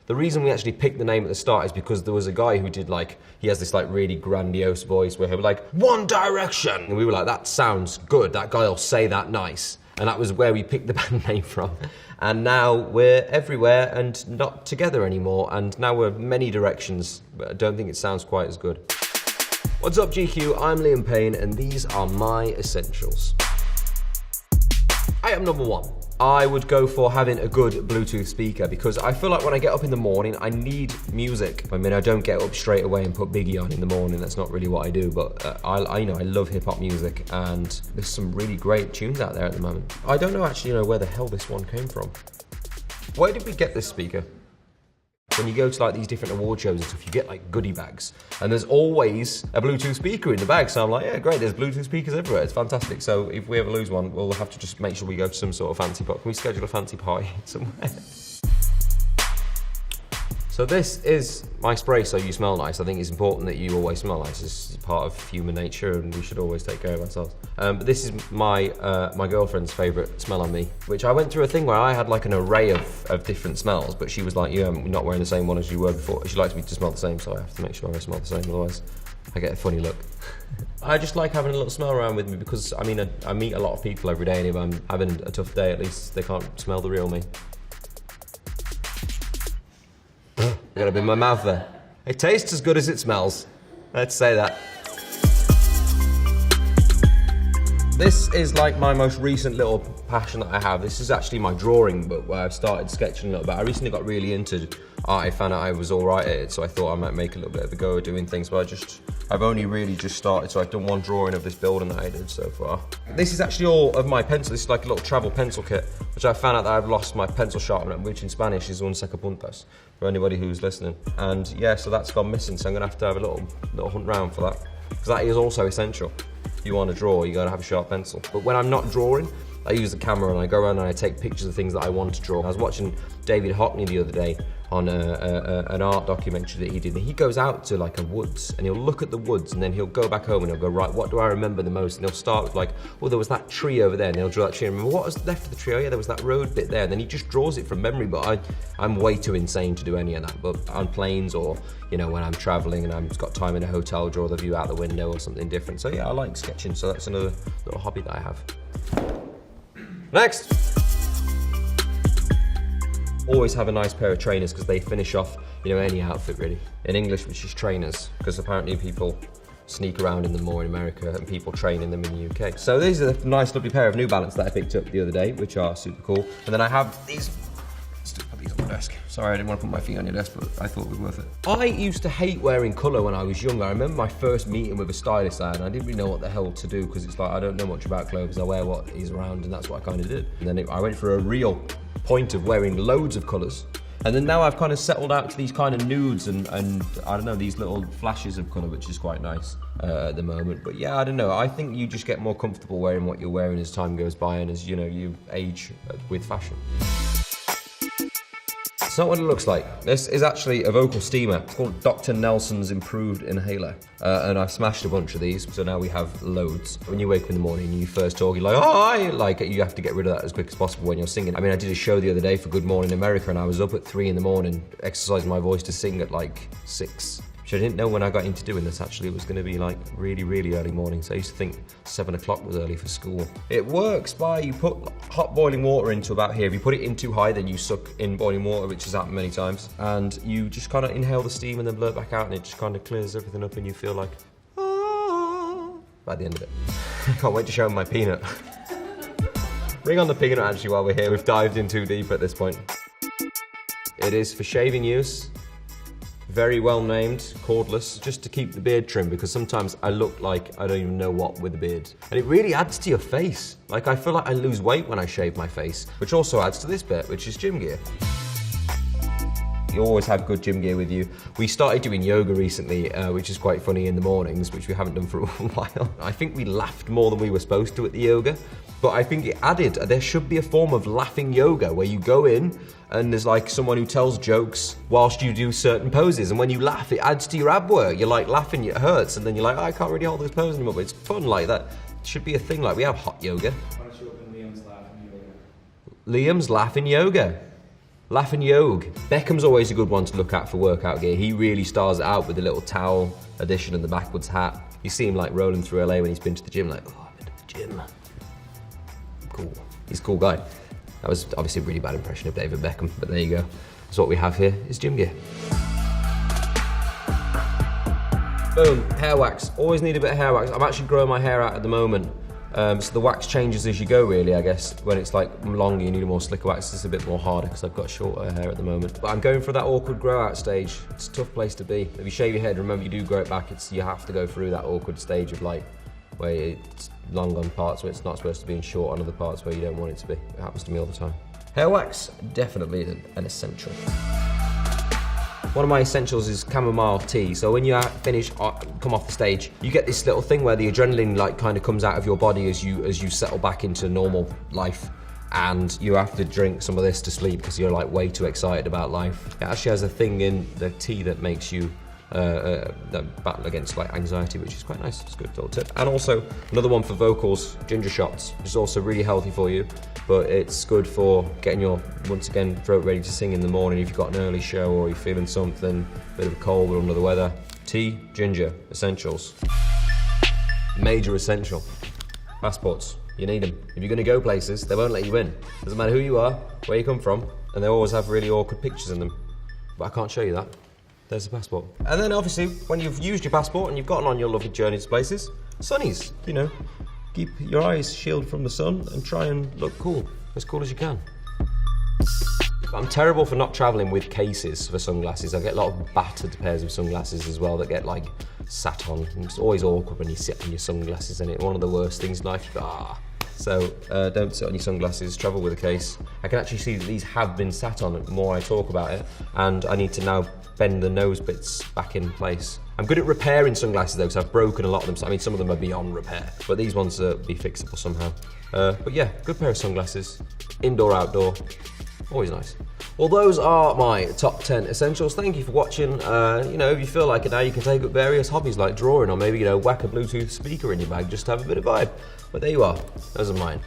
The reason we actually picked the name at the start is because there was a guy who did like, he has this like really grandiose voice where he was like, One Direction! And we were like, that sounds good, that guy will say that nice. And that was where we picked the band name from. And now we're everywhere and not together anymore. And now we're many directions, but I don't think it sounds quite as good. What's up, GQ? I'm Liam Payne, and these are my essentials. Item number 1. I would go for having a good Bluetooth speaker because I feel like when I get up in the morning, I need music. I mean, I don't get up straight away and put Biggie on in the morning. That's not really what I do, but I love hip hop music, and there's some really great tunes out there at the moment. I don't actually know where the hell this one came from. Where did we get this speaker? When you go to like these different award shows and stuff, you get like goodie bags, and there's always a Bluetooth speaker in the bag. So I'm like, yeah, great, there's Bluetooth speakers everywhere. It's fantastic. So if we ever lose one, we'll have to just make sure we go to some sort of fancy party. Can we schedule a fancy party somewhere? So this is my spray so you smell nice. I think it's important that you always smell nice. It's part of human nature and we should always take care of ourselves. But this is my girlfriend's favourite smell on me, which I went through a thing where I had like an array of different smells, but she was like, you're not wearing the same one as you were before. She likes me to smell the same, so I have to make sure I smell the same, otherwise I get a funny look. I just like having a little smell around with me because, I mean, I meet a lot of people every day, and if I'm having a tough day, at least they can't smell the real me. I got a bit in my mouth there. It tastes as good as it smells. Let's say that. This is like my most recent little passion that I have. This is actually my drawing book where I've started sketching a little bit. I recently got really into art. I found out I was all right at it, so I thought I might make a little bit of a go at doing things, but I've only really just started, so I've done one drawing of this building that I did so far. This is actually all of my pencil. This is like a little travel pencil kit, which I found out that I've lost my pencil sharpener, which in Spanish is un sacapuntas, for anybody who's listening. And yeah, so that's gone missing, so I'm gonna have to have a little hunt round for that, because that is also essential. If you want to draw, you gotta have a sharp pencil. But when I'm not drawing, I use the camera and I go around and I take pictures of things that I want to draw. I was watching David Hockney the other day on an art documentary that he did, and he goes out to like a woods and he'll look at the woods and then he'll go back home and he'll go, right, what do I remember the most? And he'll start with like, oh, there was that tree over there, and he'll draw that tree and remember what was left of the tree. Oh yeah, there was that road bit there, and then he just draws it from memory. But I'm way too insane to do any of that. But on planes, or you know, when I'm traveling and I've got time in a hotel, draw the view out the window or something different. So yeah, I like sketching, so that's another little hobby that I have. Next! Always have a nice pair of trainers because they finish off, you know, any outfit really. In English, which is trainers, because apparently people sneak around in them more in America and people train in them in the UK. So these are a nice lovely pair of New Balance that I picked up the other day, which are super cool. And then I have these, still put these on my desk. Sorry, I didn't want to put my feet on your desk, but I thought it was worth it. I used to hate wearing colour when I was younger. I remember my first meeting with a stylist and I didn't really know what the hell to do, because it's like, I don't know much about clothes, I wear what is around, and that's what I kind of did. And then I went for a real point of wearing loads of colours. And then now I've kind of settled out to these kind of nudes and I don't know, these little flashes of colour, which is quite nice at the moment. But yeah, I don't know, I think you just get more comfortable wearing what you're wearing as time goes by and as, you know, you age with fashion. It's not what it looks like. This is actually a vocal steamer. It's called Dr. Nelson's Improved Inhaler. And I've smashed a bunch of these, so now we have loads. When you wake up in the morning and you first talk, you're like, oh, hi! Like, you have to get rid of that as quick as possible when you're singing. I mean, I did a show the other day for Good Morning America, and I was up at 3 in the morning, exercising my voice to sing at like 6. Which I didn't know when I got into doing this, actually, it was gonna be like really, really early mornings. I used to think 7 o'clock was early for school. It works by, you put hot boiling water into about here. If you put it in too high, then you suck in boiling water, which has happened many times. And you just kind of inhale the steam and then blow it back out, and it just kind of clears everything up and you feel like, ah, by the end of it. I can't wait to show them my peanut. Bring on the peanut actually while we're here. We've dived in too deep at this point. It is for shaving use. Very well named, cordless, just to keep the beard trim, because sometimes I look like I don't even know what with a beard. And it really adds to your face. Like, I feel like I lose weight when I shave my face, which also adds to this bit, which is gym gear. You always have good gym gear with you. We started doing yoga recently, which is quite funny in the mornings, which we haven't done for a while. I think we laughed more than we were supposed to at the yoga, but I think it added, there should be a form of laughing yoga where you go in and there's like someone who tells jokes whilst you do certain poses, and when you laugh, it adds to your ab work. You're like laughing, it hurts, and then you're like, oh, I can't really hold this pose anymore, but it's fun like that. It should be a thing, like we have hot yoga. Why don't you open Liam's Laughing Yoga? Liam's Laughing Yoga. Laugh and Yogue. Beckham's always a good one to look at for workout gear. He really stars it out with the little towel addition and the backwards hat. You see him like rolling through LA when he's been to the gym, like, oh, I've been to the gym. Cool. He's a cool guy. That was obviously a really bad impression of David Beckham, but there you go. So what we have here is gym gear. Boom, hair wax. Always need a bit of hair wax. I'm actually growing my hair out at the moment. So the wax changes as you go, really, I guess. When it's like longer, you need a more slicker wax. It's a bit more harder because I've got shorter hair at the moment. But I'm going for that awkward grow out stage. It's a tough place to be. If you shave your head, remember you do grow it back, you have to go through that awkward stage of like, where it's long on parts where it's not supposed to be and short on other parts where you don't want it to be. It happens to me all the time. Hair wax, definitely an essential. One of my essentials is chamomile tea. So when you finish, come off the stage, you get this little thing where the adrenaline like kind of comes out of your body as you settle back into normal life, and you have to drink some of this to sleep because you're like way too excited about life. It actually has a thing in the tea that makes you battle against like anxiety, which is quite nice. It's a good little tip. And also another one for vocals, ginger shots, which is also really healthy for you, but it's good for getting your, once again, throat ready to sing in the morning if you've got an early show or you're feeling something, a bit of a cold or under the weather. Tea, ginger, essentials. Major essential. Passports, you need them. If you're gonna go places, they won't let you in. Doesn't matter who you are, where you come from, and they always have really awkward pictures in them. But I can't show you that. There's the passport. And then obviously, when you've used your passport and you've gotten on your lovely journey to places, sunnies, you know, keep your eyes shielded from the sun and try and look cool as you can. I'm terrible for not traveling with cases for sunglasses. I get a lot of battered pairs of sunglasses as well that get like sat on. It's always awkward when you sit on your sunglasses, and it's one of the worst things in life. So don't sit on your sunglasses, travel with a case. I can actually see that these have been sat on the more I talk about it, and I need to now bend the nose bits back in place. I'm good at repairing sunglasses though, because I've broken a lot of them. So, I mean, some of them are beyond repair, but these ones be fixable somehow. But yeah, good pair of sunglasses, indoor, outdoor, always nice. Well, those are my top 10 essentials. Thank you for watching. You know, if you feel like it now, you can take up various hobbies like drawing, or maybe, you know, whack a Bluetooth speaker in your bag just to have a bit of vibe. But there you are, those are mine.